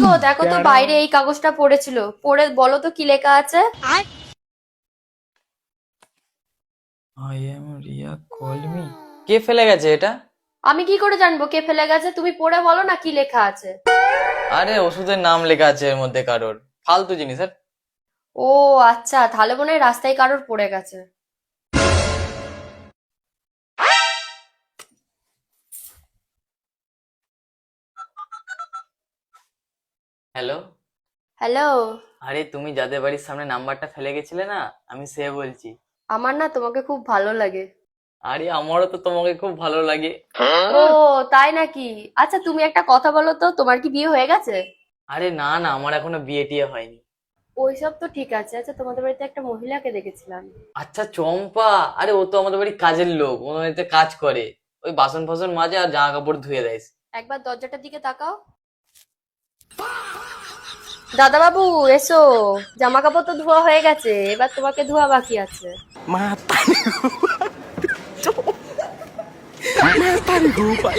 গো, দেখো তো বাইরে এই কাগজটা পড়েছিল, পড়ে বলো তো কি লেখা আছে। I am Riya call me. কে ফেলে গেছে এটা? আমি কি করে জানবো কে ফেলে গেছে? তুমি পড়ে বলো না কি লেখা আছে। আরে ওষুধের নাম লেখা আছে এর মধ্যে কারোর। ফালতু জিনিস আর। ও আচ্ছা, তাহলে মনে হয় রাস্তায় কারোর পড়ে গেছে। হ্যালো। হ্যালো। আরে তুমি যাদের বাড়ির সামনে নাম্বারটা ফেলে গেছিলে না, আমি সে বলছি। আমার না তোমাকে খুব ভালো লাগে। আরে আমারও তো তোমাকে খুব ভালো লাগে। ও তাই নাকি? আচ্ছা তুমি একটা কথা বলো তো, তোমার কি বিয়ে হয়ে গেছে? আরে না না, আমার এখনো বিয়ে টিয়ে হয়নি। ওইসব তো ঠিক আছে। আচ্ছা তোমাদের বাড়িতে একটা মহিলাকে দেখেছিলাম। আচ্ছা চম্পা। আরে ও তো আমাদের বাড়ির কাজের লোক, ও বাড়িতে কাজ করে। ওই বাসন ফাসন মাজে আর জামা কাপড় ধুয়ে দেয়। একবার দরজাটার দিকে তাকাও। দাদা বাবু, এসো। জামা কাপড় তো ধোয়া হয়ে গেছে, এবার তোমাকে ধোয়া বাকি আছে। Matan lupa.